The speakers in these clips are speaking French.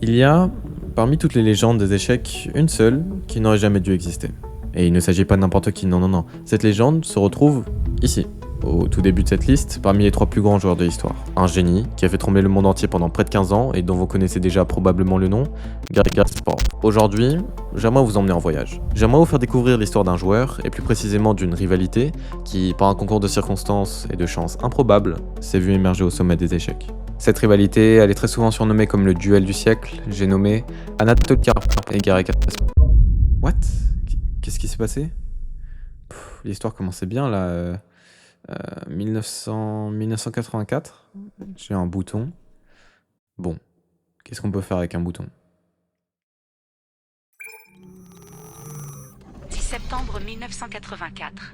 Il y a, parmi toutes les légendes des échecs, une seule qui n'aurait jamais dû exister. Et il ne s'agit pas de n'importe qui, non. Cette légende se retrouve ici, au tout début de cette liste, parmi les 3 plus grands joueurs de l'histoire. Un génie qui a fait trembler le monde entier pendant près de 15 ans et dont vous connaissez déjà probablement le nom, Garry Kasparov. Aujourd'hui, j'aimerais vous emmener en voyage. J'aimerais vous faire découvrir l'histoire d'un joueur, et plus précisément d'une rivalité, qui, par un concours de circonstances et de chances improbables, s'est vue émerger au sommet des échecs. Cette rivalité, elle est très souvent surnommée comme le duel du siècle, j'ai nommé Anatoly Karpov et Garry Kasparov. What? Qu'est-ce qui s'est passé? L'histoire commençait bien là. 1984, j'ai un bouton. Bon, qu'est-ce qu'on peut faire avec un bouton? 10 septembre 1984.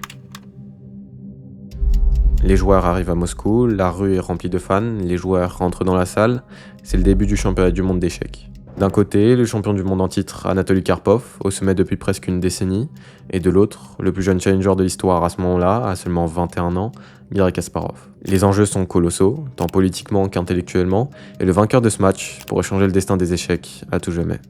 Les joueurs arrivent à Moscou, la rue est remplie de fans, les joueurs rentrent dans la salle, c'est le début du championnat du monde d'échecs. D'un côté, le champion du monde en titre, Anatoly Karpov, au sommet depuis presque une décennie, et de l'autre, le plus jeune challenger de l'histoire à ce moment-là, à seulement 21 ans, Garry Kasparov. Les enjeux sont colossaux, tant politiquement qu'intellectuellement, et le vainqueur de ce match pourrait changer le destin des échecs à tout jamais.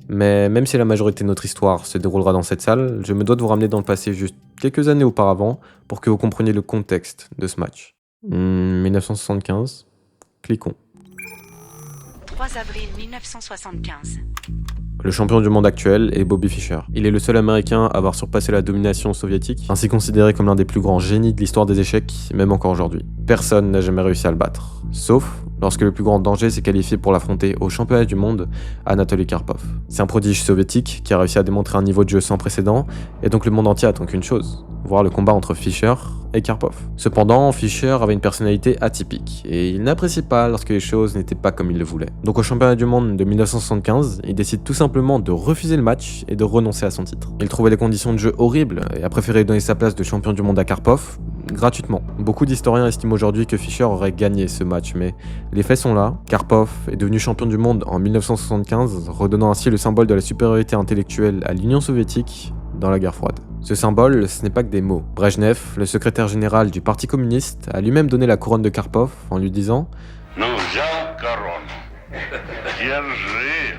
Mais même si la majorité de notre histoire se déroulera dans cette salle, je me dois de vous ramener dans le passé juste quelques années auparavant pour que vous compreniez le contexte de ce match. 1975, cliquons. 3 avril 1975. Le champion du monde actuel est Bobby Fischer. Il est le seul américain à avoir surpassé la domination soviétique, ainsi considéré comme l'un des plus grands génies de l'histoire des échecs, même encore aujourd'hui. Personne n'a jamais réussi à le battre, sauf lorsque le plus grand danger s'est qualifié pour l'affronter au championnat du monde, Anatoly Karpov. C'est un prodige soviétique qui a réussi à démontrer un niveau de jeu sans précédent, et donc le monde entier attend qu'une chose, voir le combat entre Fischer et Karpov. Cependant, Fischer avait une personnalité atypique, et il n'appréciait pas lorsque les choses n'étaient pas comme il le voulait. Donc au championnat du monde de 1975, il décide tout simplement de refuser le match et de renoncer à son titre. Il trouvait les conditions de jeu horribles, et a préféré donner sa place de champion du monde à Karpov, gratuitement. Beaucoup d'historiens estiment aujourd'hui que Fischer aurait gagné ce match, mais les faits sont là. Karpov est devenu champion du monde en 1975, redonnant ainsi le symbole de la supériorité intellectuelle à l'Union soviétique dans la guerre froide. Ce symbole, ce n'est pas que des mots. Brejnev, le secrétaire général du Parti communiste, a lui-même donné la couronne de Karpov en lui disant Ну, взял корону. Держи.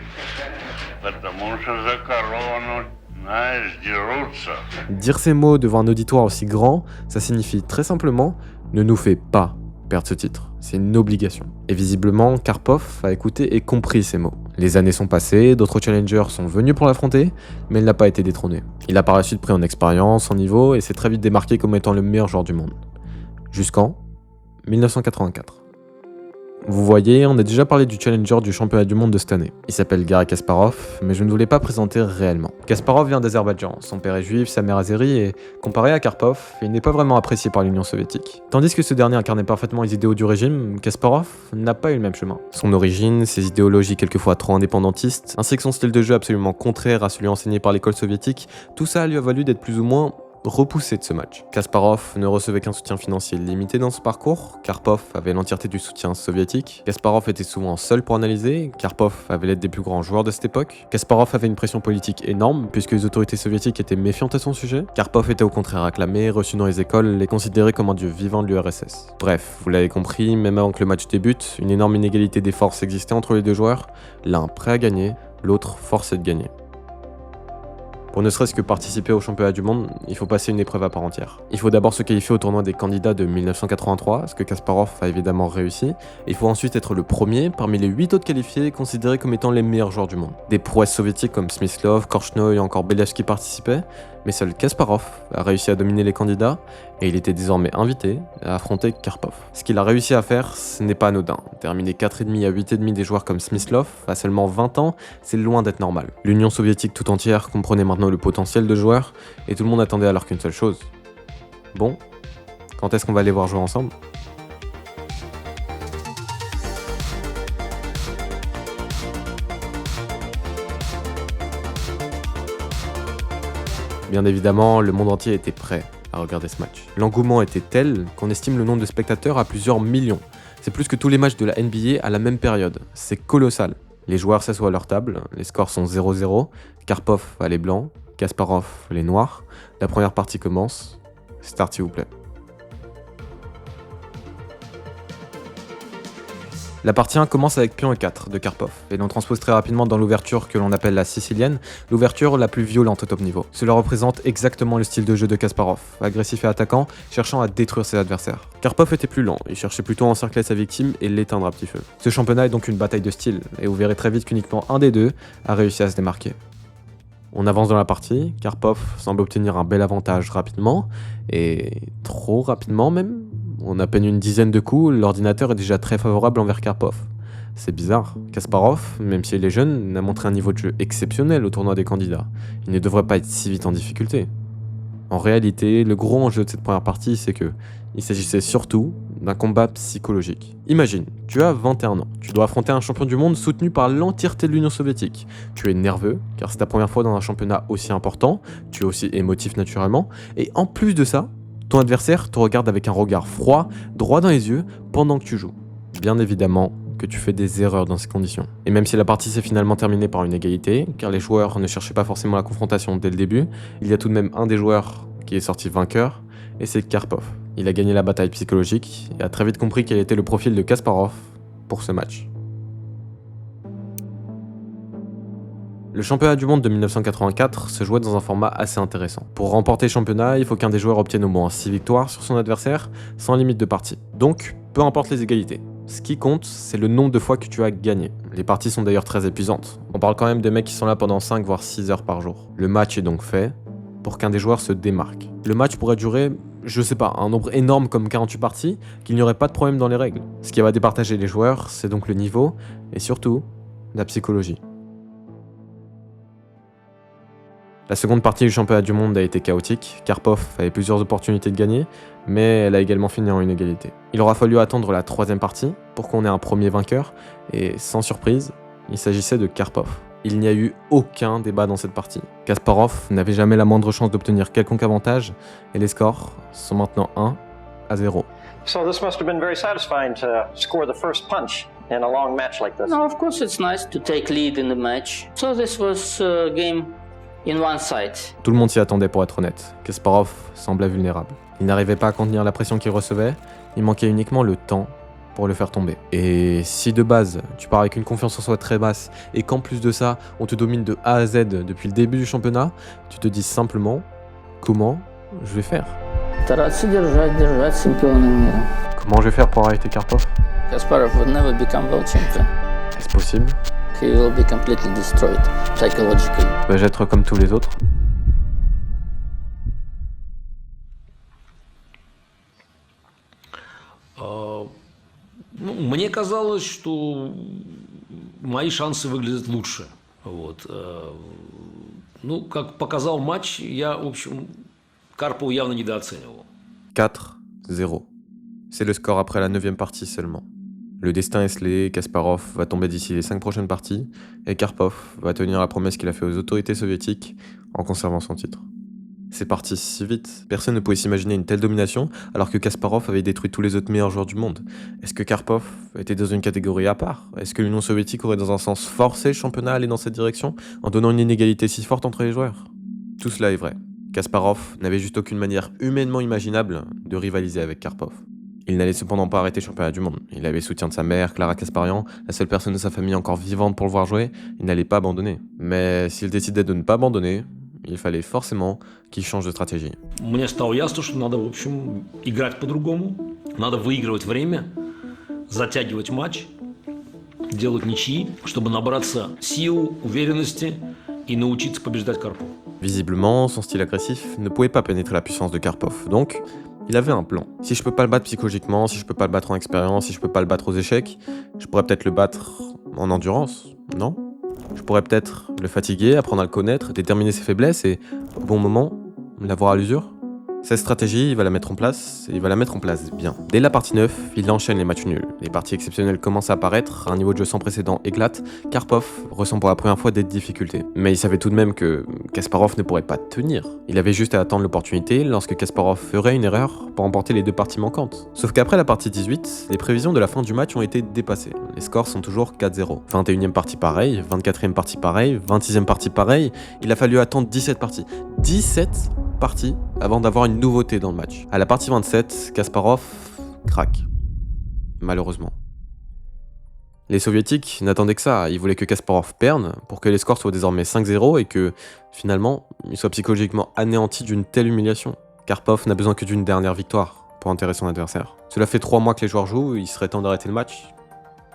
Потому что за корону, знаешь, дерутся. Dire ces mots devant un auditoire aussi grand, ça signifie très simplement ne nous fais pas perdre ce titre. C'est une obligation. Et visiblement, Karpov a écouté et compris ces mots. Les années sont passées, d'autres challengers sont venus pour l'affronter, mais il n'a pas été détrôné. Il a par la suite pris en expérience, en niveau, et s'est très vite démarqué comme étant le meilleur joueur du monde. Jusqu'en 1984. Vous voyez, on a déjà parlé du challenger du championnat du monde de cette année. Il s'appelle Garry Kasparov, mais je ne voulais pas présenter réellement. Kasparov vient d'Azerbaïdjan, son père est juif, sa mère azérie, et comparé à Karpov, il n'est pas vraiment apprécié par l'Union soviétique. Tandis que ce dernier incarnait parfaitement les idéaux du régime, Kasparov n'a pas eu le même chemin. Son origine, ses idéologies quelquefois trop indépendantistes, ainsi que son style de jeu absolument contraire à celui enseigné par l'école soviétique, tout ça lui a valu d'être plus ou moins repoussé de ce match. Kasparov ne recevait qu'un soutien financier limité dans ce parcours, Karpov avait l'entièreté du soutien soviétique, Kasparov était souvent seul pour analyser, Karpov avait l'aide des plus grands joueurs de cette époque, Kasparov avait une pression politique énorme puisque les autorités soviétiques étaient méfiantes à son sujet, Karpov était au contraire acclamé, reçu dans les écoles et considéré comme un dieu vivant de l'URSS. Bref, vous l'avez compris, même avant que le match débute, une énorme inégalité des forces existait entre les deux joueurs, l'un prêt à gagner, l'autre forcé de gagner. Pour ne serait-ce que participer au championnat du monde, il faut passer une épreuve à part entière. Il faut d'abord se qualifier au tournoi des candidats de 1983, ce que Kasparov a évidemment réussi. Il faut ensuite être le premier parmi les 8 autres qualifiés considérés comme étant les meilleurs joueurs du monde. Des prouesses soviétiques comme Smyslov, Korchnoi et encore Beliavsky participaient, mais seul Kasparov a réussi à dominer les candidats et il était désormais invité à affronter Karpov. Ce qu'il a réussi à faire, ce n'est pas anodin. Terminer 4,5 à 8,5 des joueurs comme Smyslov à seulement 20 ans, c'est loin d'être normal. L'Union soviétique tout entière comprenait maintenant le potentiel de joueurs et tout le monde attendait alors qu'une seule chose. Bon, quand est-ce qu'on va les voir jouer ensemble ? Bien évidemment, le monde entier était prêt à regarder ce match. L'engouement était tel qu'on estime le nombre de spectateurs à plusieurs millions. C'est plus que tous les matchs de la NBA à la même période. C'est colossal. Les joueurs s'assoient à leur table, les scores sont 0-0, Karpov a les blancs, Kasparov les noirs. La première partie commence. Start s'il vous plaît. La partie 1 commence avec pion E4 de Karpov, et l'on transpose très rapidement dans l'ouverture que l'on appelle la sicilienne, l'ouverture la plus violente au top niveau. Cela représente exactement le style de jeu de Kasparov, agressif et attaquant, cherchant à détruire ses adversaires. Karpov était plus lent, il cherchait plutôt à encercler sa victime et l'éteindre à petit feu. Ce championnat est donc une bataille de style, et vous verrez très vite qu'uniquement un des deux a réussi à se démarquer. On avance dans la partie, Karpov semble obtenir un bel avantage rapidement, et trop rapidement même. En à peine une dizaine de coups, l'ordinateur est déjà très favorable envers Karpov. C'est bizarre, Kasparov, même s'il est jeune, n'a montré un niveau de jeu exceptionnel au tournoi des candidats. Il ne devrait pas être si vite en difficulté. En réalité, le gros enjeu de cette première partie, c'est que il s'agissait surtout d'un combat psychologique. Imagine, tu as 21 ans, tu dois affronter un champion du monde soutenu par l'entièreté de l'Union soviétique. Tu es nerveux, car c'est ta première fois dans un championnat aussi important, tu es aussi émotif naturellement, et en plus de ça, ton adversaire te regarde avec un regard froid, droit dans les yeux, pendant que tu joues. Bien évidemment que tu fais des erreurs dans ces conditions. Et même si la partie s'est finalement terminée par une égalité, car les joueurs ne cherchaient pas forcément la confrontation dès le début, il y a tout de même un des joueurs qui est sorti vainqueur, et c'est Karpov. Il a gagné la bataille psychologique et a très vite compris quel était le profil de Kasparov pour ce match. Le championnat du monde de 1984 se jouait dans un format assez intéressant. Pour remporter le championnat, il faut qu'un des joueurs obtienne au moins 6 victoires sur son adversaire, sans limite de partie. Donc, peu importe les égalités. Ce qui compte, c'est le nombre de fois que tu as gagné. Les parties sont d'ailleurs très épuisantes. On parle quand même des mecs qui sont là pendant 5 voire 6 heures par jour. Le match est donc fait pour qu'un des joueurs se démarque. Le match pourrait durer, je sais pas, un nombre énorme comme 48 parties, qu'il n'y aurait pas de problème dans les règles. Ce qui va départager les joueurs, c'est donc le niveau, et surtout, la psychologie. La seconde partie du championnat du monde a été chaotique, Karpov avait plusieurs opportunités de gagner, mais elle a également fini en une égalité. Il aura fallu attendre la troisième partie pour qu'on ait un premier vainqueur, et sans surprise, il s'agissait de Karpov. Il n'y a eu aucun débat dans cette partie. Kasparov n'avait jamais la moindre chance d'obtenir quelconque avantage, et les scores sont maintenant 1-0. So this must have been very satisfying to score the first punch in a long match like this. No, of course it's nice to take lead in the match. So this was a game in one side. Tout le monde s'y attendait pour être honnête. Kasparov semblait vulnérable. Il n'arrivait pas à contenir la pression qu'il recevait, il manquait uniquement le temps pour le faire tomber. Et si de base, tu pars avec une confiance en soi très basse, et qu'en plus de ça, on te domine de A à Z depuis le début du championnat, tu te dis simplement, comment je vais faire ? Стараться держать чемпионом мира. Comment je vais faire pour arrêter Karpov ? Kasparov would never become world champion. Est-ce possible ? He will be completely destroyed psychologically. Vais-je être comme tous les autres ? Мне казалось, что мои шансы выглядят лучше. Вот. Ну, как показал матч, я, в общем, Карпова явно недооценивал. 4-0. C'est le score après la 9e partie seulement. Le destin est scellé, Kasparov va tomber d'ici les 5 prochaines parties, et Karpov va tenir la promesse qu'il a faite aux autorités soviétiques en conservant son titre. C'est parti si vite, personne ne pouvait s'imaginer une telle domination alors que Kasparov avait détruit tous les autres meilleurs joueurs du monde. Est-ce que Karpov était dans une catégorie à part ? Est-ce que l'Union soviétique aurait dans un sens forcé le championnat à aller dans cette direction en donnant une inégalité si forte entre les joueurs ? Tout cela est vrai. Kasparov n'avait juste aucune manière humainement imaginable de rivaliser avec Karpov. Il n'allait cependant pas arrêter le championnat du monde. Il avait le soutien de sa mère, Clara Kasparian, la seule personne de sa famille encore vivante pour le voir jouer. Il n'allait pas abandonner. Mais s'il décidait de ne pas abandonner, il fallait forcément qu'il change de stratégie. Мне стало ясно, что надо, в общем, играть по-другому. Надо выигрывать время, затягивать матч, делать ничьи, чтобы набраться сил, уверенности и научиться побеждать Карпова. Visiblement, son style agressif ne pouvait pas pénétrer la puissance de Karpov, donc il avait un plan. Si je peux pas le battre psychologiquement, si je peux pas le battre en expérience, si je peux pas le battre aux échecs, je pourrais peut-être le battre en endurance, non ? Je pourrais peut-être le fatiguer, apprendre à le connaître, déterminer ses faiblesses et, au bon moment, l'avoir à l'usure. Cette stratégie, il va la mettre en place, et il va la mettre en place bien. Dès la partie 9, il enchaîne les matchs nuls. Les parties exceptionnelles commencent à apparaître, un niveau de jeu sans précédent éclate, Karpov ressent pour la première fois des difficultés. Mais il savait tout de même que Kasparov ne pourrait pas tenir. Il avait juste à attendre l'opportunité lorsque Kasparov ferait une erreur pour remporter les 2 parties manquantes. Sauf qu'après la partie 18, les prévisions de la fin du match ont été dépassées. Les scores sont toujours 4-0. 21e partie pareil, 24e partie pareil, 26e partie pareil, il a fallu attendre 17 parties. 17 parties avant d'avoir une nouveauté dans le match. À la partie 27, Kasparov craque. Malheureusement. Les soviétiques n'attendaient que ça, ils voulaient que Kasparov perde pour que les scores soient désormais 5-0 et que, finalement, il soit psychologiquement anéanti d'une telle humiliation. Karpov n'a besoin que d'une dernière victoire pour enterrer son adversaire. Cela fait 3 mois que les joueurs jouent, il serait temps d'arrêter le match.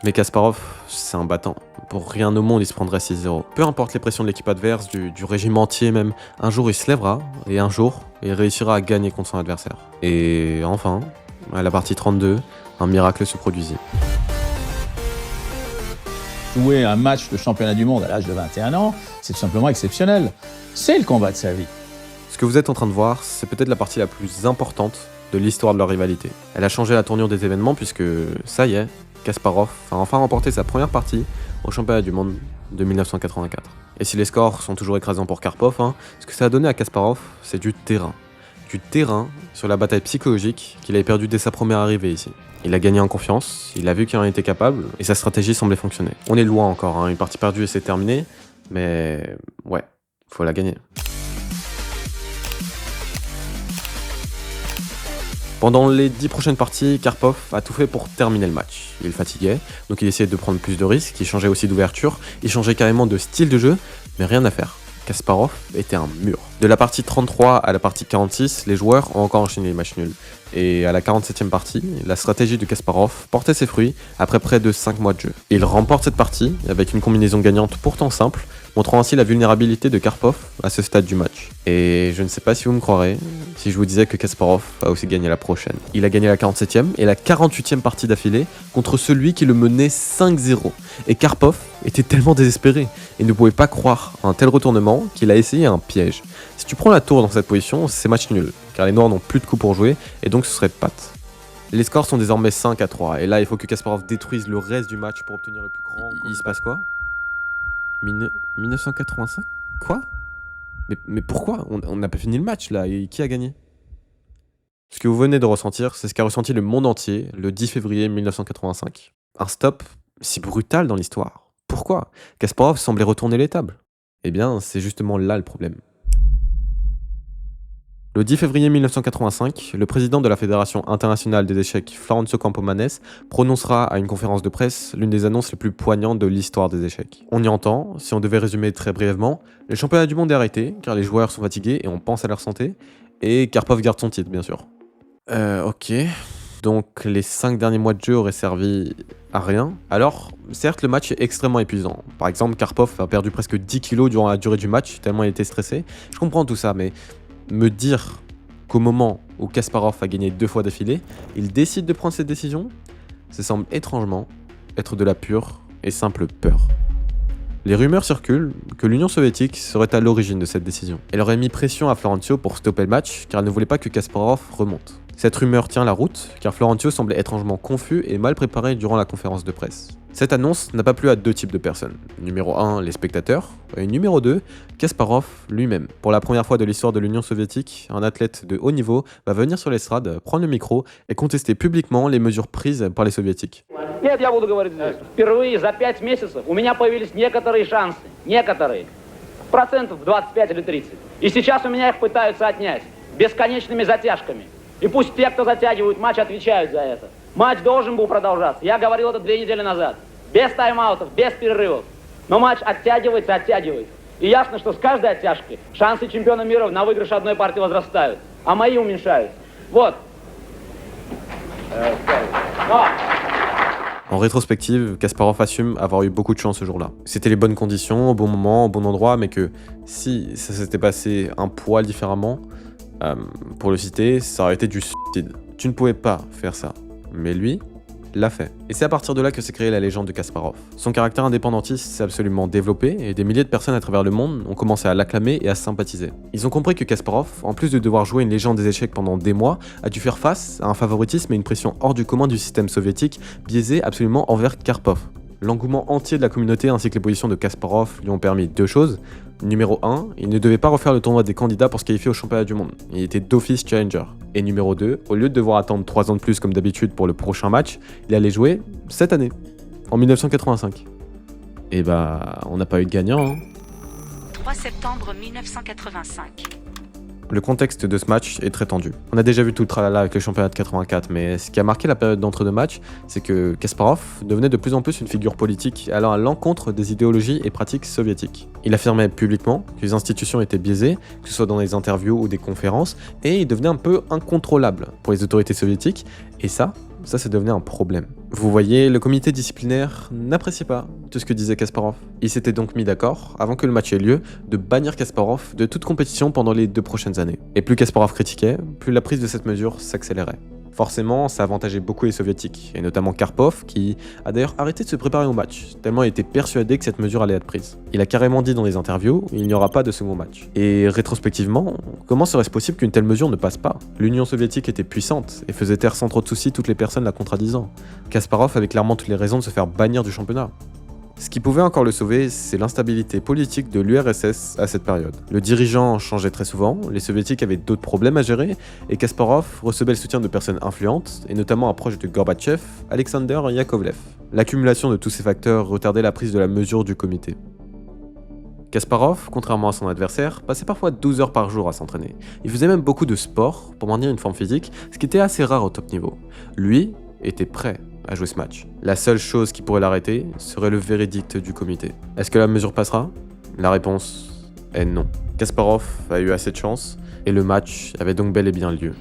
Mais Kasparov, c'est un battant. Pour rien au monde, il se prendrait 6-0. Peu importe les pressions de l'équipe adverse, du régime entier même, un jour il se lèvera, et un jour, il réussira à gagner contre son adversaire. Et enfin, à la partie 32, un miracle se produisit. Jouer un match de championnat du monde à l'âge de 21 ans, c'est tout simplement exceptionnel. C'est le combat de sa vie. Ce que vous êtes en train de voir, c'est peut-être la partie la plus importante de l'histoire de leur rivalité. Elle a changé la tournure des événements puisque, ça y est, Kasparov a enfin remporté sa première partie au championnat du monde de 1984. Et si les scores sont toujours écrasants pour Karpov, ce que ça a donné à Kasparov, c'est du terrain. Du terrain sur la bataille psychologique qu'il avait perdue dès sa première arrivée ici. Il a gagné en confiance, il a vu qu'il en était capable, et sa stratégie semblait fonctionner. On est loin encore, une partie perdue et c'est terminé, mais ouais, faut la gagner. Pendant les 10 prochaines parties, Karpov a tout fait pour terminer le match. Il fatiguait, donc il essayait de prendre plus de risques, il changeait aussi d'ouverture, il changeait carrément de style de jeu, mais rien à faire. Kasparov était un mur. De la partie 33 à la partie 46, les joueurs ont encore enchaîné les matchs nuls. Et à la 47e partie, la stratégie de Kasparov portait ses fruits après près de 5 mois de jeu. Il remporte cette partie avec une combinaison gagnante pourtant simple, montrant ainsi la vulnérabilité de Karpov à ce stade du match. Et je ne sais pas si vous me croirez, si je vous disais que Kasparov a aussi gagné la prochaine. Il a gagné la 47e et la 48e partie d'affilée contre celui qui le menait 5-0. Et Karpov était tellement désespéré et ne pouvait pas croire à un tel retournement qu'il a essayé un piège. Si tu prends la tour dans cette position, c'est match nul, car les Noirs n'ont plus de coups pour jouer et donc ce serait patte. Les scores sont désormais 5-3 et là il faut que Kasparov détruise le reste du match pour obtenir le plus grand. Il se passe quoi 1985 Quoi mais pourquoi on n'a pas fini le match là, et qui a gagné? Ce que vous venez de ressentir, c'est ce qu'a ressenti le monde entier le 10 février 1985. Un stop si brutal dans l'histoire. Pourquoi Kasparov semblait retourner les tables. Eh bien, c'est justement là le problème. Le 10 février 1985, le président de la Fédération internationale des échecs, Florencio Campomanes, prononcera à une conférence de presse l'une des annonces les plus poignantes de l'histoire des échecs. On y entend, si on devait résumer très brièvement, le championnat du monde est arrêté, car les joueurs sont fatigués et on pense à leur santé, et Karpov garde son titre, bien sûr. Ok. Donc les 5 derniers mois de jeu auraient servi à rien. Alors, certes, le match est extrêmement épuisant. Par exemple, Karpov a perdu presque 10 kilos durant la durée du match, tellement il était stressé. Je comprends tout ça, mais me dire qu'au moment où Kasparov a gagné 2 fois d'affilée, il décide de prendre cette décision, ça semble étrangement être de la pure et simple peur. Les rumeurs circulent que l'Union soviétique serait à l'origine de cette décision. Elle aurait mis pression à Florencio pour stopper le match, car elle ne voulait pas que Kasparov remonte. Cette rumeur tient la route, car Florencio semblait étrangement confus et mal préparé durant la conférence de presse. Cette annonce n'a pas plu à 2 types de personnes. Numéro 1, les spectateurs, et numéro 2, Kasparov lui-même. Pour la première fois de l'histoire de l'Union soviétique, un athlète de haut niveau va venir sur l'estrade, prendre le micro et contester publiquement les mesures prises par les soviétiques. Нет, я буду говорить здесь. Впервые за 5 месяцев у меня появились некоторые шансы. Некоторые. Процентов 25 или 30. И сейчас у меня их пытаются отнять. Бесконечными затяжками. И пусть те, кто затягивают матч, отвечают за это. Матч должен был продолжаться. Я говорил это 2 недели назад. Без тайм-аутов, без перерывов. Но матч оттягивается. И ясно, что с каждой оттяжкой шансы чемпиона мира на выигрыш одной партии возрастают. А мои уменьшаются. Вот. En rétrospective, Kasparov assume avoir eu beaucoup de chance ce jour-là. C'était les bonnes conditions, au bon moment, au bon endroit, mais que si ça s'était passé un poil différemment, pour le citer, ça aurait été du suicide. Tu ne pouvais pas faire ça. Mais lui l'a fait. Et c'est à partir de là que s'est créée la légende de Kasparov. Son caractère indépendantiste s'est absolument développé et des milliers de personnes à travers le monde ont commencé à l'acclamer et à sympathiser. Ils ont compris que Kasparov, en plus de devoir jouer une légende des échecs pendant des mois, a dû faire face à un favoritisme et une pression hors du commun du système soviétique, biaisé absolument envers Karpov. L'engouement entier de la communauté ainsi que les positions de Kasparov lui ont permis 2 choses. Numéro 1, il ne devait pas refaire le tournoi des candidats pour se qualifier au championnat du monde. Il était d'office challenger. Et numéro 2, au lieu de devoir attendre 3 ans de plus comme d'habitude pour le prochain match, il allait jouer cette année, en 1985. Et bah, on n'a pas eu de gagnant, 3 septembre 1985. Le contexte de ce match est très tendu. On a déjà vu tout le tralala avec le championnat de 84, mais ce qui a marqué la période d'entre-deux matchs, c'est que Kasparov devenait de plus en plus une figure politique allant à l'encontre des idéologies et pratiques soviétiques. Il affirmait publiquement que les institutions étaient biaisées, que ce soit dans des interviews ou des conférences, et il devenait un peu incontrôlable pour les autorités soviétiques, et ça devenait un problème. Vous voyez, le comité disciplinaire n'appréciait pas tout ce que disait Kasparov. Il s'était donc mis d'accord, avant que le match ait lieu, de bannir Kasparov de toute compétition pendant les 2 prochaines années. Et plus Kasparov critiquait, plus la prise de cette mesure s'accélérait. Forcément, ça avantageait beaucoup les soviétiques, et notamment Karpov, qui a d'ailleurs arrêté de se préparer au match, tellement il était persuadé que cette mesure allait être prise. Il a carrément dit dans des interviews, il n'y aura pas de second match. Et rétrospectivement, comment serait-ce possible qu'une telle mesure ne passe pas? L'Union soviétique était puissante, et faisait taire sans trop de soucis toutes les personnes la contradisant. Kasparov avait clairement toutes les raisons de se faire bannir du championnat. Ce qui pouvait encore le sauver, c'est l'instabilité politique de l'URSS à cette période. Le dirigeant changeait très souvent, les soviétiques avaient d'autres problèmes à gérer, et Kasparov recevait le soutien de personnes influentes, et notamment un proche de Gorbatchev, Alexander Yakovlev. L'accumulation de tous ces facteurs retardait la prise de la mesure du comité. Kasparov, contrairement à son adversaire, passait parfois 12 heures par jour à s'entraîner. Il faisait même beaucoup de sport pour maintenir une forme physique, ce qui était assez rare au top niveau. Lui était prêt à jouer ce match. La seule chose qui pourrait l'arrêter serait le verdict du comité. Est-ce que la mesure passera? La réponse est non. Kasparov a eu assez de chance, et le match avait donc bel et bien lieu.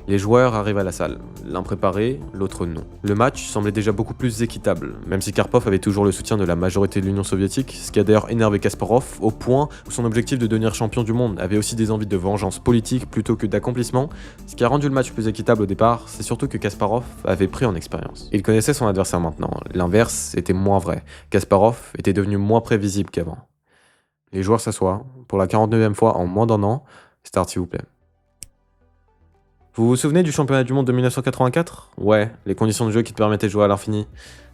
Les joueurs arrivent à la salle, l'un préparé, l'autre non. Le match semblait déjà beaucoup plus équitable, même si Karpov avait toujours le soutien de la majorité de l'Union soviétique, ce qui a d'ailleurs énervé Kasparov au point où son objectif de devenir champion du monde avait aussi des envies de vengeance politique plutôt que d'accomplissement. Ce qui a rendu le match plus équitable au départ, c'est surtout que Kasparov avait pris en expérience. Il connaissait son adversaire maintenant, l'inverse était moins vrai. Kasparov était devenu moins prévisible qu'avant. Les joueurs s'assoient, pour la 49e fois en moins d'1 an. Start s'il vous plaît. Vous vous souvenez du championnat du monde de 1984? Ouais, les conditions de jeu qui te permettaient de jouer à l'infini.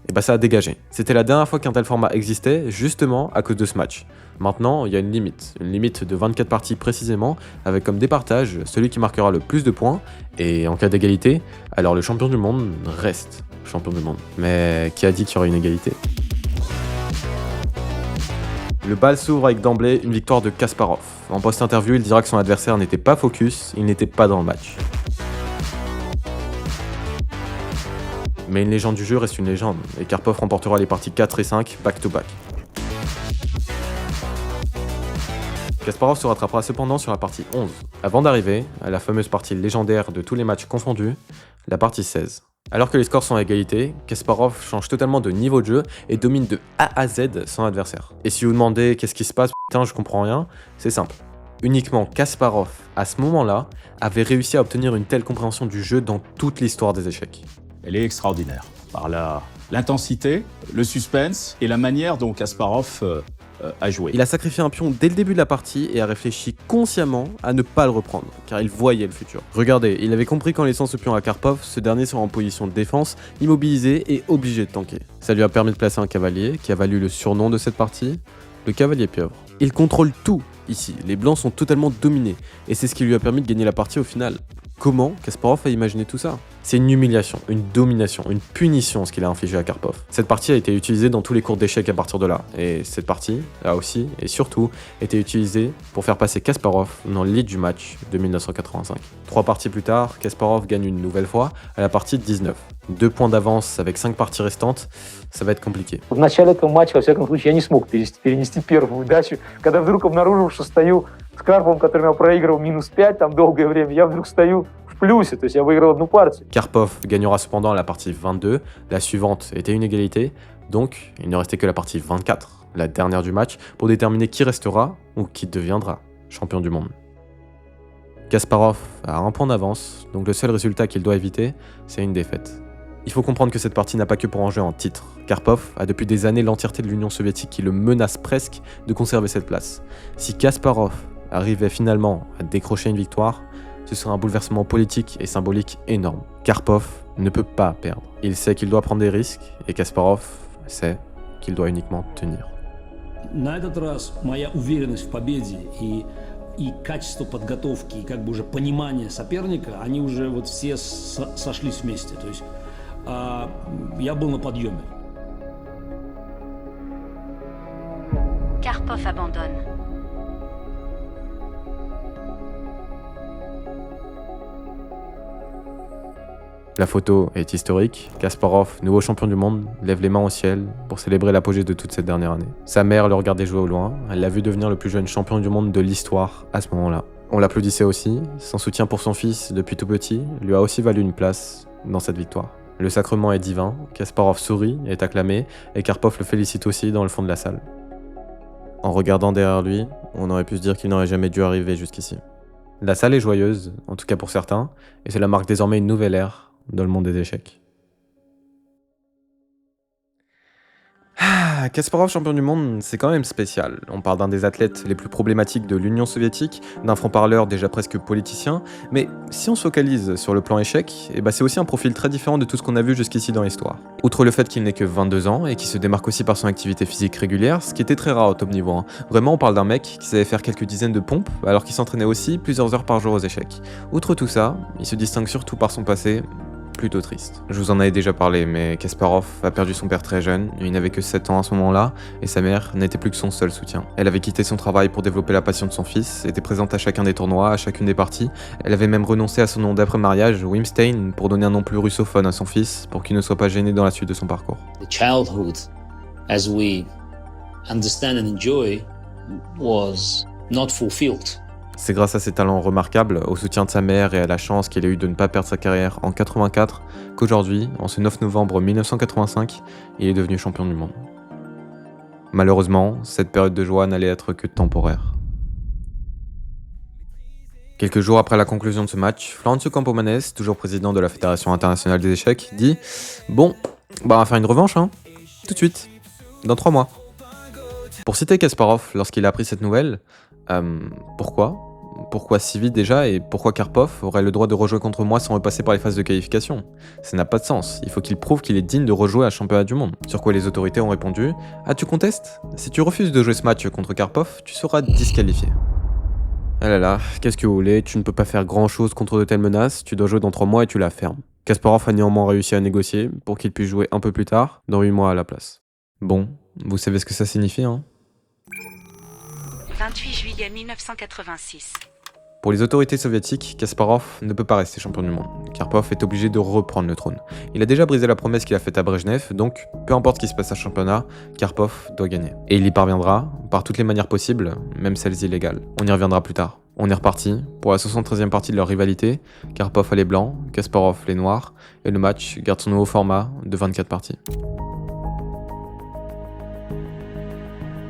Et bah ça a dégagé. C'était la dernière fois qu'un tel format existait, justement à cause de ce match. Maintenant, il y a une limite de 24 parties précisément, avec comme départage celui qui marquera le plus de points, et en cas d'égalité, alors le champion du monde reste champion du monde. Mais qui a dit qu'il y aurait une égalité? Le bal s'ouvre avec d'emblée une victoire de Kasparov. En post-interview, il dira que son adversaire n'était pas focus, il n'était pas dans le match. Mais une légende du jeu reste une légende, et Karpov remportera les parties 4 et 5 back-to-back. Kasparov se rattrapera cependant sur la partie 11, avant d'arriver à la fameuse partie légendaire de tous les matchs confondus, la partie 16. Alors que les scores sont à égalité, Kasparov change totalement de niveau de jeu et domine de A à Z son adversaire. Et si vous demandez qu'est-ce qui se passe, putain je comprends rien, c'est simple. Uniquement Kasparov, à ce moment-là, avait réussi à obtenir une telle compréhension du jeu dans toute l'histoire des échecs. Elle est extraordinaire, par l'intensité, le suspense et la manière dont Kasparov a joué. Il a sacrifié un pion dès le début de la partie et a réfléchi consciemment à ne pas le reprendre, car il voyait le futur. Regardez, il avait compris qu'en laissant ce pion à Karpov, ce dernier sera en position de défense, immobilisé et obligé de tanker. Ça lui a permis de placer un cavalier, qui a valu le surnom de cette partie, le cavalier pieuvre. Il contrôle tout ici, les blancs sont totalement dominés, et c'est ce qui lui a permis de gagner la partie au final. Comment Kasparov a imaginé tout ça? C'est une humiliation, une domination, une punition ce qu'il a infligé à Karpov. Cette partie a été utilisée dans tous les cours d'échecs à partir de là, et cette partie a aussi, et surtout, été utilisée pour faire passer Kasparov dans le lead du match de 1985. 3 parties plus tard, Kasparov gagne une nouvelle fois à la partie 19. 2 points d'avance avec 5 parties restantes, ça va être compliqué. В начале этого матча, во всяком случае, я не смог перенести первую удачу. Когда вдруг обнаружил, что стою с Карповым, который меня проигрывал -5 там долгое время, я вдруг стою в плюсе, то есть я выиграл одну партию. Karpov gagnera cependant la partie 22, la suivante était une égalité, donc il ne restait que la partie 24, la dernière du match, pour déterminer qui restera ou qui deviendra champion du monde. Kasparov a 1 point d'avance, donc le seul résultat qu'il doit éviter, c'est une défaite. Il faut comprendre que cette partie n'a pas que pour enjeu un titre. Karpov a depuis des années l'entièreté de l'Union soviétique qui le menace presque de conserver cette place. Si Kasparov arrivait finalement à décrocher une victoire, ce serait un bouleversement politique et symbolique énorme. Karpov ne peut pas perdre. Il sait qu'il doit prendre des risques, et Kasparov sait qu'il doit uniquement tenir. На этот раз моя уверенность в победе и качество подготовки, и как бы уже понимание соперника, они уже вот все сошлись вместе. То есть я был на подъеме. Karpov abandonne. La photo est historique. Kasparov, nouveau champion du monde, lève les mains au ciel pour célébrer l'apogée de toute cette dernière année. Sa mère le regardait jouer au loin, elle l'a vu devenir le plus jeune champion du monde de l'histoire à ce moment-là. On l'applaudissait aussi, son soutien pour son fils depuis tout petit lui a aussi valu une place dans cette victoire. Le sacrement est divin, Kasparov sourit, est acclamé, et Karpov le félicite aussi dans le fond de la salle. En regardant derrière lui, on aurait pu se dire qu'il n'aurait jamais dû arriver jusqu'ici. La salle est joyeuse, en tout cas pour certains, et cela marque désormais une nouvelle ère dans le monde des échecs. Kasparov champion du monde, c'est quand même spécial. On parle d'un des athlètes les plus problématiques de l'Union soviétique, d'un franc-parleur déjà presque politicien, mais si on se focalise sur le plan échec, c'est aussi un profil très différent de tout ce qu'on a vu jusqu'ici dans l'histoire. Outre le fait qu'il n'ait que 22 ans et qu'il se démarque aussi par son activité physique régulière, ce qui était très rare au top niveau. Vraiment, on parle d'un mec qui savait faire quelques dizaines de pompes, alors qu'il s'entraînait aussi plusieurs heures par jour aux échecs. Outre tout ça, il se distingue surtout par son passé plutôt triste. Je vous en avais déjà parlé, mais Kasparov a perdu son père très jeune, il n'avait que 7 ans à ce moment-là, et sa mère n'était plus que son seul soutien. Elle avait quitté son travail pour développer la passion de son fils, était présente à chacun des tournois, à chacune des parties, elle avait même renoncé à son nom d'après-mariage, Wimstein, pour donner un nom plus russophone à son fils, pour qu'il ne soit pas gêné dans la suite de son parcours. The childhood, as we understand and enjoy, was not fulfilled. C'est grâce à ses talents remarquables, au soutien de sa mère et à la chance qu'il a eu de ne pas perdre sa carrière en 84, qu'aujourd'hui, en ce 9 novembre 1985, il est devenu champion du monde. Malheureusement, cette période de joie n'allait être que temporaire. Quelques jours après la conclusion de ce match, Florencio Campomanes, toujours président de la Fédération internationale des échecs, dit « Bon, on va faire une revanche, tout de suite, dans 3 mois. » Pour citer Kasparov, lorsqu'il a appris cette nouvelle, pourquoi si vite déjà, et pourquoi Karpov aurait le droit de rejouer contre moi sans repasser par les phases de qualification? Ça n'a pas de sens, il faut qu'il prouve qu'il est digne de rejouer à championnat du monde. Sur quoi les autorités ont répondu « Ah, tu contestes? Si tu refuses de jouer ce match contre Karpov, tu seras disqualifié. » Ah là là, qu'est-ce que vous voulez, tu ne peux pas faire grand chose contre de telles menaces, tu dois jouer dans 3 mois et tu la fermes. Kasparov a néanmoins réussi à négocier pour qu'il puisse jouer un peu plus tard, dans 8 mois à la place. Bon, vous savez ce que ça signifie, 28 juillet 1986. Pour les autorités soviétiques, Kasparov ne peut pas rester champion du monde. Karpov est obligé de reprendre le trône. Il a déjà brisé la promesse qu'il a faite à Brejnev, donc peu importe ce qui se passe à ce championnat, Karpov doit gagner. Et il y parviendra, par toutes les manières possibles, même celles illégales. On y reviendra plus tard. On est reparti, pour la 73e partie de leur rivalité, Karpov a les blancs, Kasparov les noirs, et le match garde son nouveau format de 24 parties.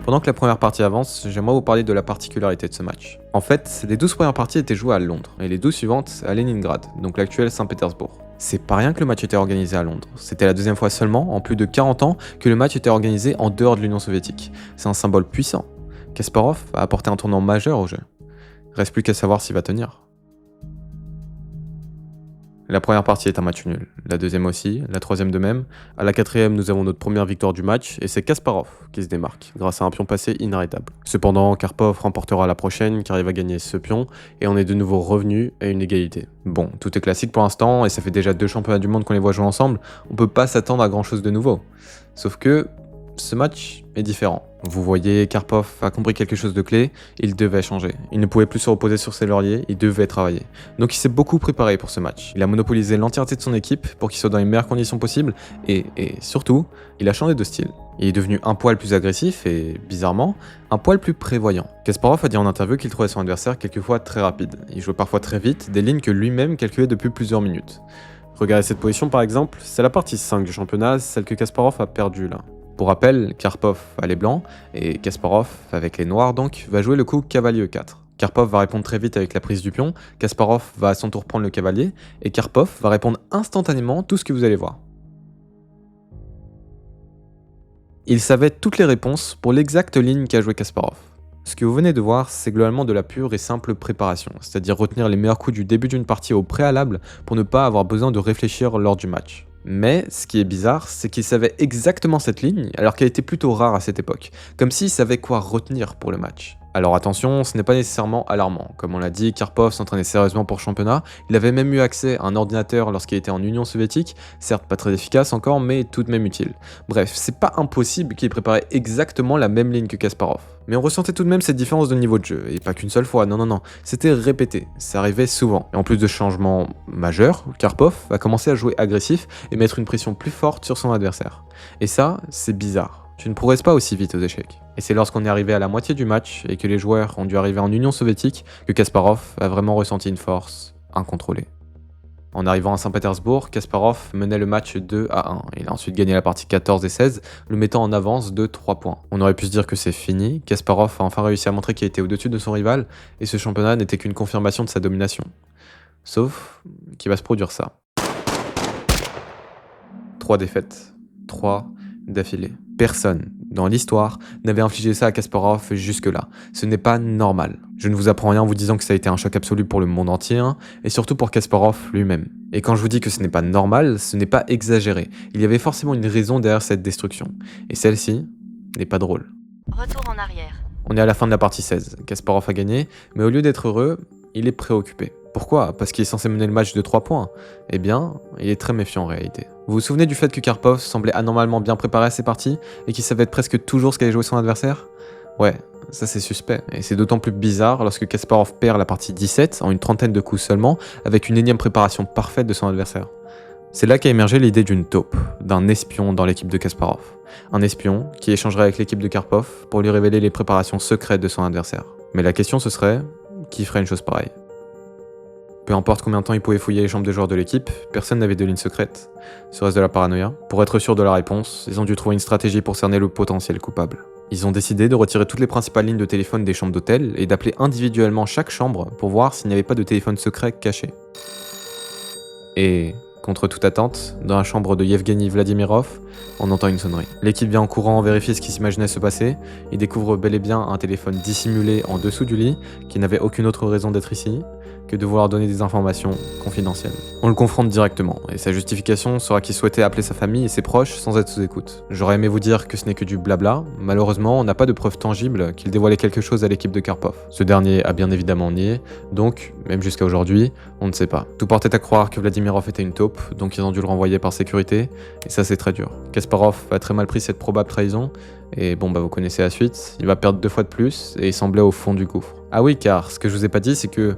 Pendant que la première partie avance, j'aimerais vous parler de la particularité de ce match. En fait, les 12 premières parties étaient jouées à Londres, et les 12 suivantes à Leningrad, donc l'actuel Saint-Pétersbourg. C'est pas rien que le match était organisé à Londres. C'était la deuxième fois seulement, en plus de 40 ans, que le match était organisé en dehors de l'Union soviétique. C'est un symbole puissant. Kasparov a apporté un tournant majeur au jeu. Reste plus qu'à savoir s'il va tenir. La première partie est un match nul, la deuxième aussi, la troisième de même. À la quatrième, nous avons notre première victoire du match, et c'est Kasparov qui se démarque, grâce à un pion passé inarrêtable. Cependant, Karpov remportera la prochaine, car il va gagner ce pion, et on est de nouveau revenu à une égalité. Bon, tout est classique pour l'instant, et ça fait déjà 2 championnats du monde qu'on les voit jouer ensemble, on peut pas s'attendre à grand chose de nouveau. Sauf que, ce match est différent. Vous voyez, Karpov a compris quelque chose de clé, il devait changer. Il ne pouvait plus se reposer sur ses lauriers, il devait travailler. Donc il s'est beaucoup préparé pour ce match. Il a monopolisé l'entièreté de son équipe pour qu'il soit dans les meilleures conditions possibles, et surtout, il a changé de style. Il est devenu un poil plus agressif et, bizarrement, un poil plus prévoyant. Kasparov a dit en interview qu'il trouvait son adversaire quelquefois très rapide. Il jouait parfois très vite, des lignes que lui-même calculait depuis plusieurs minutes. Regardez cette position par exemple, c'est la partie 5 du championnat, celle que Kasparov a perdue là. Pour rappel, Karpov a les blancs, et Kasparov, avec les noirs donc, va jouer le coup cavalier E4. Karpov va répondre très vite avec la prise du pion, Kasparov va à son tour prendre le cavalier, et Karpov va répondre instantanément tout ce que vous allez voir. Il savait toutes les réponses pour l'exacte ligne qu'a joué Kasparov. Ce que vous venez de voir, c'est globalement de la pure et simple préparation, c'est-à-dire retenir les meilleurs coups du début d'une partie au préalable pour ne pas avoir besoin de réfléchir lors du match. Mais, ce qui est bizarre, c'est qu'il savait exactement cette ligne, alors qu'elle était plutôt rare à cette époque, comme s'il savait quoi retenir pour le match. Alors attention, ce n'est pas nécessairement alarmant. Comme on l'a dit, Karpov s'entraînait sérieusement pour le championnat. Il avait même eu accès à un ordinateur lorsqu'il était en Union soviétique, certes pas très efficace encore, mais tout de même utile. Bref, c'est pas impossible qu'il préparait exactement la même ligne que Kasparov. Mais on ressentait tout de même cette différence de niveau de jeu, et pas qu'une seule fois, non, c'était répété, ça arrivait souvent. Et en plus de changements majeurs, Karpov a commencé à jouer agressif et mettre une pression plus forte sur son adversaire. Et ça, c'est bizarre. Tu ne progresses pas aussi vite aux échecs. Et c'est lorsqu'on est arrivé à la moitié du match et que les joueurs ont dû arriver en Union soviétique que Kasparov a vraiment ressenti une force incontrôlée. En arrivant à Saint-Pétersbourg, Kasparov menait le match 2-1. Il a ensuite gagné la partie 14 et 16, le mettant en avance de 3 points. On aurait pu se dire que c'est fini, Kasparov a enfin réussi à montrer qu'il était au-dessus de son rival, et ce championnat n'était qu'une confirmation de sa domination. Sauf qu'il va se produire ça. 3 défaites. 3 d'affilée. Personne, dans l'histoire, n'avait infligé ça à Kasparov jusque-là. Ce n'est pas normal. Je ne vous apprends rien en vous disant que ça a été un choc absolu pour le monde entier, et surtout pour Kasparov lui-même. Et quand je vous dis que ce n'est pas normal, ce n'est pas exagéré. Il y avait forcément une raison derrière cette destruction. Et celle-ci n'est pas drôle. Retour en arrière. On est à la fin de la partie 16. Kasparov a gagné, mais au lieu d'être heureux, il est préoccupé. Pourquoi ? Parce qu'il est censé mener le match de 3 points. Eh bien, il est très méfiant en réalité. Vous vous souvenez du fait que Karpov semblait anormalement bien préparé à ses parties et qu'il savait presque toujours ce qu'allait jouer son adversaire ? Ouais, ça c'est suspect. Et c'est d'autant plus bizarre lorsque Kasparov perd la partie 17 en une trentaine de coups seulement, avec une énième préparation parfaite de son adversaire. C'est là qu'a émergé l'idée d'une taupe, d'un espion dans l'équipe de Kasparov. Un espion qui échangerait avec l'équipe de Karpov pour lui révéler les préparations secrètes de son adversaire. Mais la question ce serait, qui ferait une chose pareille ? Peu importe combien de temps ils pouvaient fouiller les chambres des joueurs de l'équipe, personne n'avait de ligne secrète. Serait-ce de la paranoïa ? Pour être sûr de la réponse, ils ont dû trouver une stratégie pour cerner le potentiel coupable. Ils ont décidé de retirer toutes les principales lignes de téléphone des chambres d'hôtel et d'appeler individuellement chaque chambre pour voir s'il n'y avait pas de téléphone secret caché. Et, contre toute attente, dans la chambre de Yevgeny Vladimirov, on entend une sonnerie. L'équipe vient en courant vérifier ce qui s'imaginait se passer. Ils découvrent bel et bien un téléphone dissimulé en dessous du lit, qui n'avait aucune autre raison d'être ici que de vouloir donner des informations confidentielles. On le confronte directement, et sa justification sera qu'il souhaitait appeler sa famille et ses proches sans être sous écoute. J'aurais aimé vous dire que ce n'est que du blabla, malheureusement on n'a pas de preuves tangibles qu'il dévoilait quelque chose à l'équipe de Karpov. Ce dernier a bien évidemment nié, donc, même jusqu'à aujourd'hui, on ne sait pas. Tout portait à croire que Vladimirov était une taupe, donc ils ont dû le renvoyer par sécurité, et ça c'est très dur. Kasparov a très mal pris cette probable trahison, et bon vous connaissez la suite, il va perdre 2 fois de plus, et il semblait au fond du gouffre. Ah oui, car ce que je vous ai pas dit, c'est que,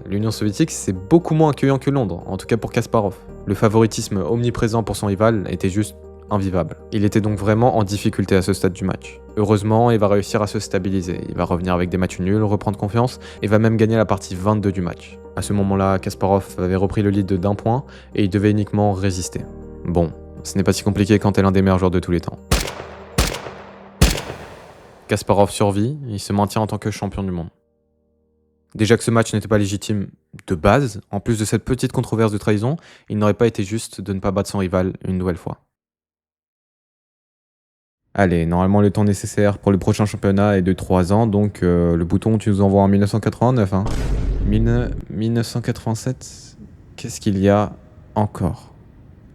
l'Union soviétique, c'est beaucoup moins accueillant que Londres, en tout cas pour Kasparov. Le favoritisme omniprésent pour son rival était juste invivable. Il était donc vraiment en difficulté à ce stade du match. Heureusement, il va réussir à se stabiliser, il va revenir avec des matchs nuls, reprendre confiance, et va même gagner la partie 22 du match. À ce moment-là, Kasparov avait repris le lead d'1 point, et il devait uniquement résister. Bon, ce n'est pas si compliqué quand t'es l'un des meilleurs joueurs de tous les temps. Kasparov survit, il se maintient en tant que champion du monde. Déjà que ce match n'était pas légitime de base, en plus de cette petite controverse de trahison, il n'aurait pas été juste de ne pas battre son rival une nouvelle fois. Allez, normalement le temps nécessaire pour le prochain championnat est de 3 ans, donc le bouton tu nous envoies en 1989, 1987, qu'est-ce qu'il y a encore ?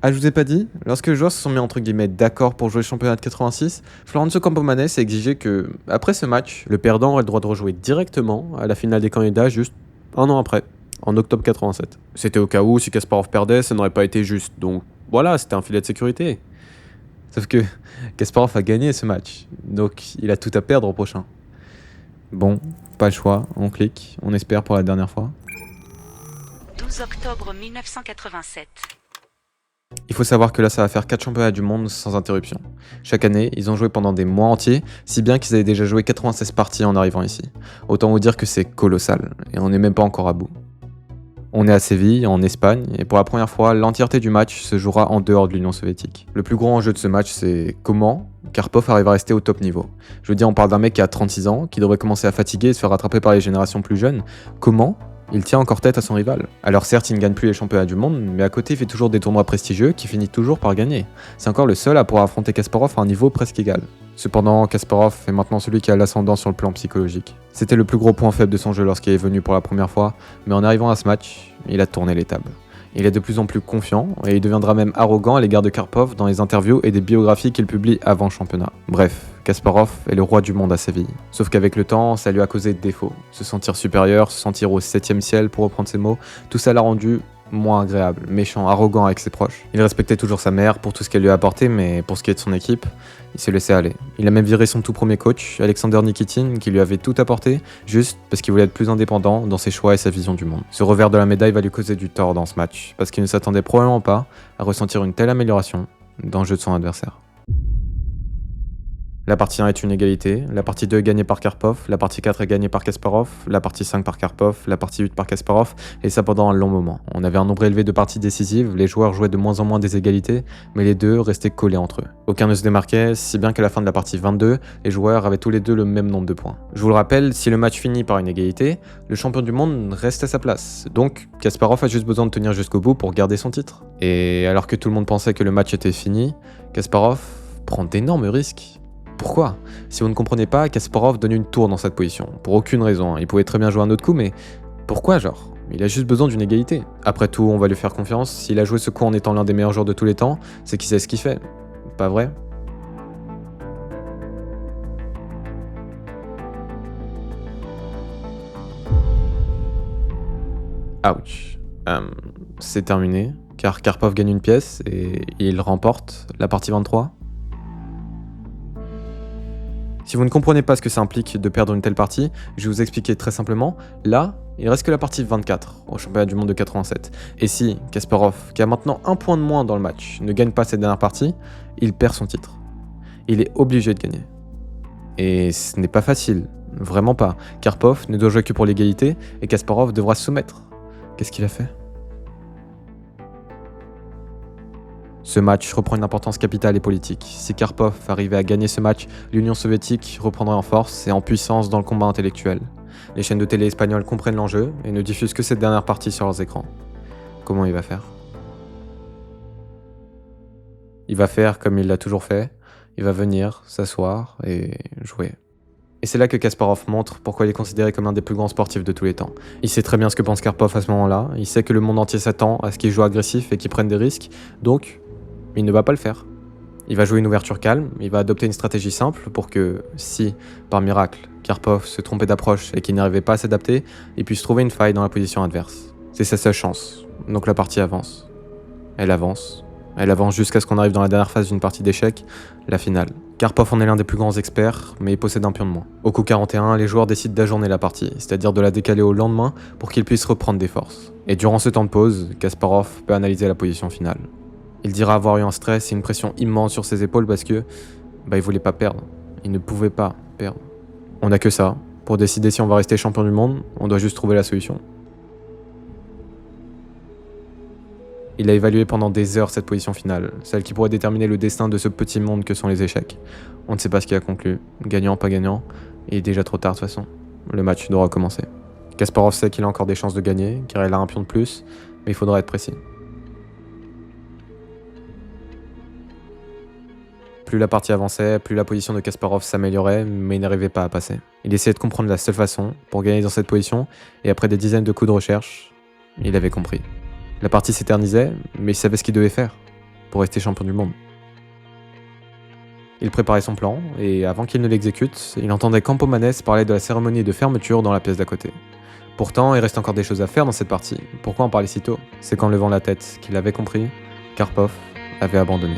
Ah, je vous ai pas dit, lorsque les joueurs se sont mis entre guillemets d'accord pour jouer le championnat de 86, Florenzo Campomanes a exigé que, après ce match, le perdant aurait le droit de rejouer directement à la finale des candidats juste 1 an après, en octobre 87. C'était au cas où, si Kasparov perdait, ça n'aurait pas été juste, donc voilà, c'était un filet de sécurité. Sauf que Kasparov a gagné ce match, donc il a tout à perdre au prochain. Bon, pas le choix, on clique, on espère pour la dernière fois. 12 octobre 1987. Il faut savoir que là ça va faire 4 championnats du monde sans interruption. Chaque année, ils ont joué pendant des mois entiers, si bien qu'ils avaient déjà joué 96 parties en arrivant ici. Autant vous dire que c'est colossal, et on n'est même pas encore à bout. On est à Séville, en Espagne, et pour la première fois, l'entièreté du match se jouera en dehors de l'Union soviétique. Le plus gros enjeu de ce match, c'est comment Karpov arrive à rester au top niveau. Je veux dire, on parle d'un mec qui a 36 ans, qui devrait commencer à fatiguer et se faire rattraper par les générations plus jeunes. Comment il tient encore tête à son rival. Alors certes, il ne gagne plus les championnats du monde, mais à côté, il fait toujours des tournois prestigieux qui finit toujours par gagner. C'est encore le seul à pouvoir affronter Kasparov à un niveau presque égal. Cependant, Kasparov est maintenant celui qui a l'ascendant sur le plan psychologique. C'était le plus gros point faible de son jeu lorsqu'il est venu pour la première fois, mais en arrivant à ce match, il a tourné les tables. Il est de plus en plus confiant, et il deviendra même arrogant à l'égard de Karpov dans les interviews et des biographies qu'il publie avant le championnat. Bref, Kasparov est le roi du monde à Séville. Sauf qu'avec le temps, ça lui a causé de défauts. Se sentir supérieur, se sentir au 7e ciel pour reprendre ses mots, tout ça l'a rendu moins agréable, méchant, arrogant avec ses proches. Il respectait toujours sa mère pour tout ce qu'elle lui a apporté, mais pour ce qui est de son équipe, il se laissait aller. Il a même viré son tout premier coach, Alexander Nikitin, qui lui avait tout apporté, juste parce qu'il voulait être plus indépendant dans ses choix et sa vision du monde. Ce revers de la médaille va lui causer du tort dans ce match, parce qu'il ne s'attendait probablement pas à ressentir une telle amélioration dans le jeu de son adversaire. La partie 1 est une égalité, la partie 2 est gagnée par Karpov, la partie 4 est gagnée par Kasparov, la partie 5 par Karpov, la partie 8 par Kasparov, et ça pendant un long moment. On avait un nombre élevé de parties décisives, les joueurs jouaient de moins en moins des égalités, mais les deux restaient collés entre eux. Aucun ne se démarquait, si bien qu'à la fin de la partie 22, les joueurs avaient tous les deux le même nombre de points. Je vous le rappelle, si le match finit par une égalité, le champion du monde reste à sa place. Donc, Kasparov a juste besoin de tenir jusqu'au bout pour garder son titre. Et alors que tout le monde pensait que le match était fini, Kasparov prend d'énormes risques. Pourquoi ? Si vous ne comprenez pas, Kasparov donne une tour dans cette position. Pour aucune raison. Il pouvait très bien jouer un autre coup, mais pourquoi genre ? Il a juste besoin d'une égalité. Après tout, on va lui faire confiance. S'il a joué ce coup en étant l'un des meilleurs joueurs de tous les temps, c'est qu'il sait ce qu'il fait. Pas vrai ? Ouch. C'est terminé, car Karpov gagne une pièce et il remporte la partie 23. Si vous ne comprenez pas ce que ça implique de perdre une telle partie, je vais vous expliquer très simplement. Là, il reste que la partie 24 au championnat du monde de 87. Et si Kasparov, qui a maintenant un point de moins dans le match, ne gagne pas cette dernière partie, il perd son titre. Il est obligé de gagner. Et ce n'est pas facile, vraiment pas. Karpov ne doit jouer que pour l'égalité et Kasparov devra se soumettre. Qu'est-ce qu'il a fait ? Ce match reprend une importance capitale et politique. Si Karpov arrivait à gagner ce match, l'Union soviétique reprendrait en force et en puissance dans le combat intellectuel. Les chaînes de télé espagnoles comprennent l'enjeu et ne diffusent que cette dernière partie sur leurs écrans. Comment il va faire ? Il va faire comme il l'a toujours fait. Il va venir, s'asseoir et jouer. Et c'est là que Kasparov montre pourquoi il est considéré comme l'un des plus grands sportifs de tous les temps. Il sait très bien ce que pense Karpov à ce moment-là. Il sait que le monde entier s'attend à ce qu'il joue agressif et qu'il prenne des risques. Donc, il ne va pas le faire. Il va jouer une ouverture calme, il va adopter une stratégie simple pour que, si, par miracle, Karpov se trompait d'approche et qu'il n'arrivait pas à s'adapter, il puisse trouver une faille dans la position adverse. C'est sa seule chance. Donc la partie avance. Elle avance jusqu'à ce qu'on arrive dans la dernière phase d'une partie d'échecs, la finale. Karpov en est l'un des plus grands experts, mais il possède un pion de moins. Au coup 41, les joueurs décident d'ajourner la partie, c'est-à-dire de la décaler au lendemain pour qu'il puisse reprendre des forces. Et durant ce temps de pause, Kasparov peut analyser la position finale. Il dira avoir eu un stress et une pression immense sur ses épaules parce que il voulait pas perdre. Il ne pouvait pas perdre. On n'a que ça. Pour décider si on va rester champion du monde, on doit juste trouver la solution. Il a évalué pendant des heures cette position finale, celle qui pourrait déterminer le destin de ce petit monde que sont les échecs. On ne sait pas ce qui a conclu, gagnant, pas gagnant, et il est déjà trop tard de toute façon. Le match doit recommencer. Kasparov sait qu'il a encore des chances de gagner, car il a un pion de plus, mais il faudra être précis. Plus la partie avançait, plus la position de Kasparov s'améliorait, mais il n'arrivait pas à passer. Il essayait de comprendre la seule façon pour gagner dans cette position, et après des dizaines de coups de recherche, il avait compris. La partie s'éternisait, mais il savait ce qu'il devait faire pour rester champion du monde. Il préparait son plan, et avant qu'il ne l'exécute, il entendait Campomanes parler de la cérémonie de fermeture dans la pièce d'à côté. Pourtant, il reste encore des choses à faire dans cette partie. Pourquoi en parler si tôt ? C'est qu'en levant la tête qu'il avait compris, Karpov avait abandonné.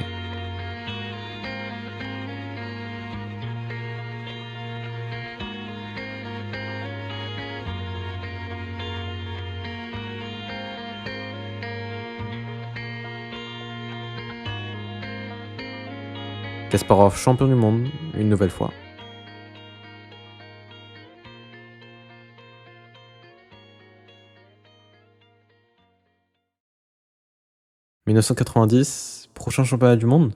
Kasparov champion du monde, une nouvelle fois. « 1990, prochain championnat du monde ?»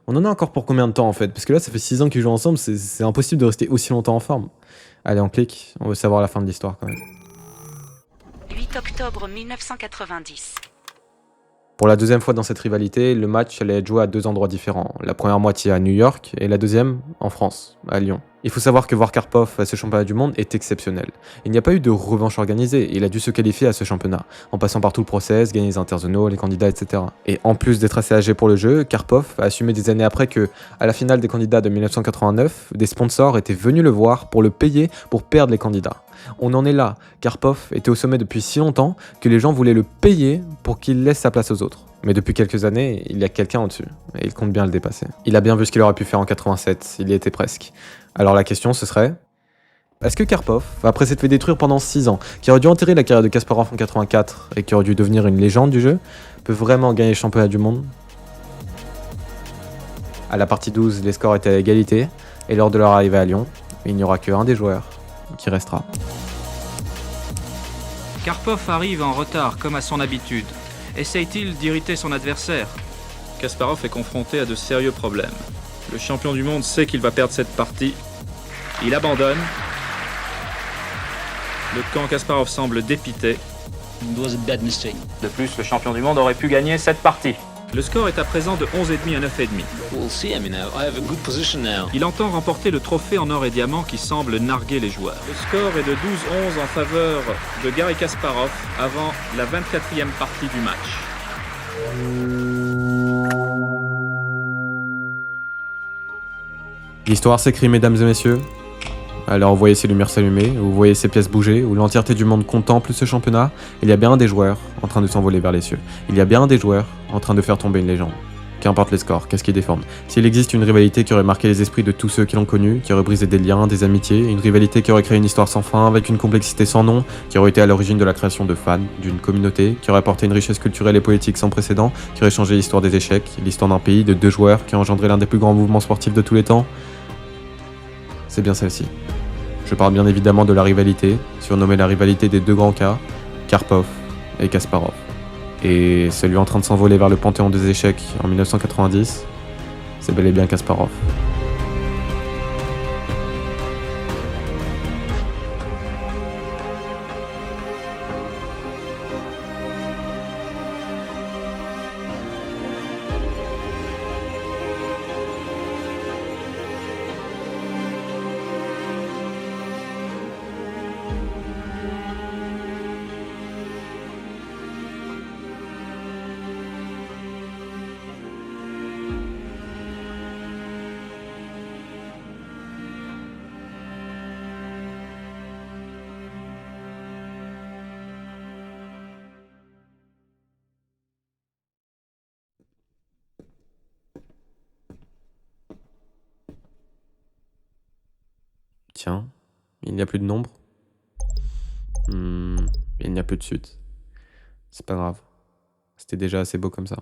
On en a encore pour combien de temps en fait ? Parce que là ça fait 6 ans qu'ils jouent ensemble, c'est impossible de rester aussi longtemps en forme. Allez on clique, on veut savoir la fin de l'histoire quand même. 8 octobre 1990. Pour la deuxième fois dans cette rivalité, le match allait être joué à 2 endroits différents. La première moitié à New York et la deuxième en France, à Lyon. Il faut savoir que voir Karpov à ce championnat du monde est exceptionnel. Il n'y a pas eu de revanche organisée, il a dû se qualifier à ce championnat, en passant par tout le process, gagner les interzonaux, les candidats, etc. Et en plus d'être assez âgé pour le jeu, Karpov a assumé des années après que, à la finale des candidats de 1989, des sponsors étaient venus le voir pour le payer pour perdre les candidats. On en est là, Karpov était au sommet depuis si longtemps que les gens voulaient le payer pour qu'il laisse sa place aux autres. Mais depuis quelques années, il y a quelqu'un au-dessus, et il compte bien le dépasser. Il a bien vu ce qu'il aurait pu faire en 87, il y était presque. Alors la question ce serait, est-ce que Karpov, après s'être fait détruire pendant 6 ans, qui aurait dû enterrer la carrière de Kasparov en 84 et qui aurait dû devenir une légende du jeu, peut vraiment gagner le championnat du monde? À la partie 12, les scores étaient à égalité, et lors de leur arrivée à Lyon, il n'y aura qu'un des joueurs qui restera. Karpov arrive en retard comme à son habitude. Essaye-t-il d'irriter son adversaire? Kasparov est confronté à de sérieux problèmes. Le champion du monde sait qu'il va perdre cette partie. Il abandonne. Le camp Kasparov semble dépité. It was a bad mistake. De plus, le champion du monde aurait pu gagner cette partie. Le score est à présent de 11,5 à 9,5. We'll see. I mean, I have a good position now. Il entend remporter le trophée en or et diamant qui semble narguer les joueurs. Le score est de 12-11 en faveur de Garry Kasparov avant la 24e partie du match. L'histoire s'écrit, mesdames et messieurs. Alors vous voyez ces lumières s'allumer, vous voyez ces pièces bouger, où l'entièreté du monde contemple ce championnat, il y a bien des joueurs en train de s'envoler vers les cieux. Il y a bien des joueurs en train de faire tomber une légende. Qu'importe les scores, qu'est-ce qui déforme. S'il existe une rivalité qui aurait marqué les esprits de tous ceux qui l'ont connue, qui aurait brisé des liens, des amitiés, une rivalité qui aurait créé une histoire sans fin, avec une complexité sans nom, qui aurait été à l'origine de la création de fans, d'une communauté, qui aurait apporté une richesse culturelle et politique sans précédent, qui aurait changé l'histoire des échecs, l'histoire d'un pays, de 2 joueurs, qui a engendré l'un des plus grands mouvements sportifs de tous les temps, c'est bien celle-ci. Je parle bien évidemment de la rivalité, surnommée la rivalité des 2 grands cas, Karpov et Kasparov. Et celui en train de s'envoler vers le panthéon des échecs en 1990, c'est bel et bien Kasparov. Tiens, il n'y a plus de nombre. Il n'y a plus de suite. C'est pas grave. C'était déjà assez beau comme ça.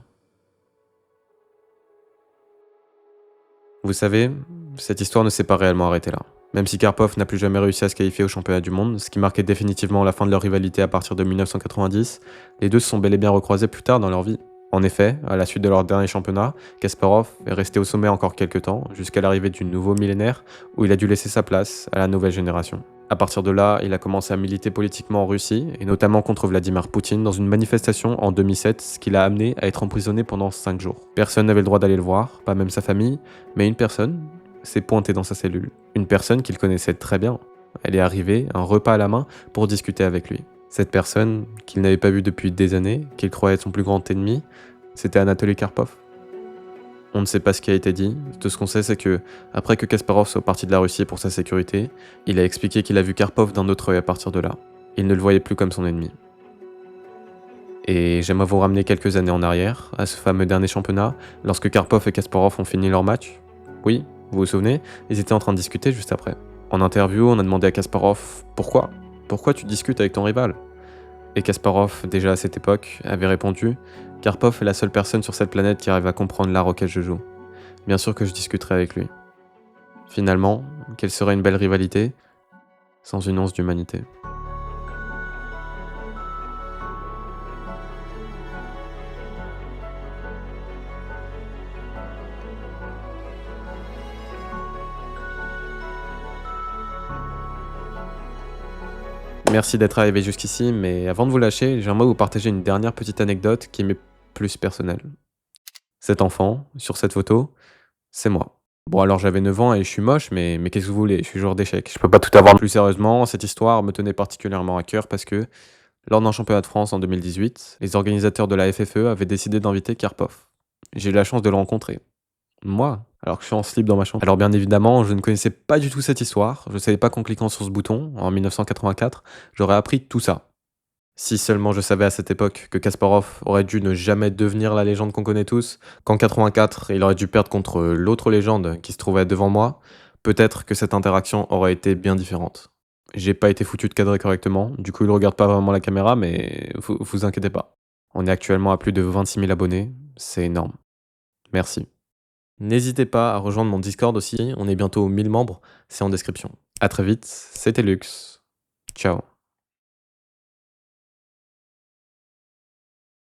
Vous savez, cette histoire ne s'est pas réellement arrêtée là. Même si Karpov n'a plus jamais réussi à se qualifier au championnat du monde, ce qui marquait définitivement la fin de leur rivalité à partir de 1990, les deux se sont bel et bien recroisés plus tard dans leur vie. En effet, à la suite de leur dernier championnat, Kasparov est resté au sommet encore quelques temps, jusqu'à l'arrivée du nouveau millénaire, où il a dû laisser sa place à la nouvelle génération. À partir de là, il a commencé à militer politiquement en Russie, et notamment contre Vladimir Poutine dans une manifestation en 2007, ce qui l'a amené à être emprisonné pendant 5 jours. Personne n'avait le droit d'aller le voir, pas même sa famille, mais une personne s'est pointée dans sa cellule. Une personne qu'il connaissait très bien. Elle est arrivée, un repas à la main, pour discuter avec lui. Cette personne, qu'il n'avait pas vue depuis des années, qu'il croyait être son plus grand ennemi, c'était Anatoly Karpov. On ne sait pas ce qui a été dit. Tout ce qu'on sait, c'est que, après que Kasparov soit parti de la Russie pour sa sécurité, il a expliqué qu'il a vu Karpov d'un autre œil à partir de là. Il ne le voyait plus comme son ennemi. Et j'aimerais vous ramener quelques années en arrière, à ce fameux dernier championnat, lorsque Karpov et Kasparov ont fini leur match. Oui, vous vous souvenez, ils étaient en train de discuter juste après. En interview, on a demandé à Kasparov « Pourquoi ? Pourquoi tu discutes avec ton rival ?» Et Kasparov, déjà à cette époque, avait répondu « Karpov est la seule personne sur cette planète qui arrive à comprendre l'art auquel je joue. Bien sûr que je discuterai avec lui. » Finalement, quelle serait une belle rivalité sans une once d'humanité. Merci d'être arrivé jusqu'ici, mais avant de vous lâcher, j'aimerais vous partager une dernière petite anecdote qui m'est plus personnelle. Cet enfant, sur cette photo, c'est moi. Bon, alors j'avais 9 ans et je suis moche, mais qu'est-ce que vous voulez, je suis joueur d'échecs. Je peux pas tout avoir. Plus sérieusement, cette histoire me tenait particulièrement à cœur parce que, lors d'un championnat de France en 2018, les organisateurs de la FFE avaient décidé d'inviter Karpov. J'ai eu la chance de le rencontrer. Moi, alors que je suis en slip dans ma chambre. Alors bien évidemment, je ne connaissais pas du tout cette histoire, je savais pas qu'en cliquant sur ce bouton, en 1984, j'aurais appris tout ça. Si seulement je savais à cette époque que Kasparov aurait dû ne jamais devenir la légende qu'on connaît tous, qu'en 84, il aurait dû perdre contre l'autre légende qui se trouvait devant moi, peut-être que cette interaction aurait été bien différente. J'ai pas été foutu de cadrer correctement, du coup il regarde pas vraiment la caméra, mais vous inquiétez pas. On est actuellement à plus de 26 000 abonnés, c'est énorme. Merci. N'hésitez pas à rejoindre mon Discord aussi, on est bientôt aux 1000 membres, c'est en description. À très vite, c'était Lux. Ciao.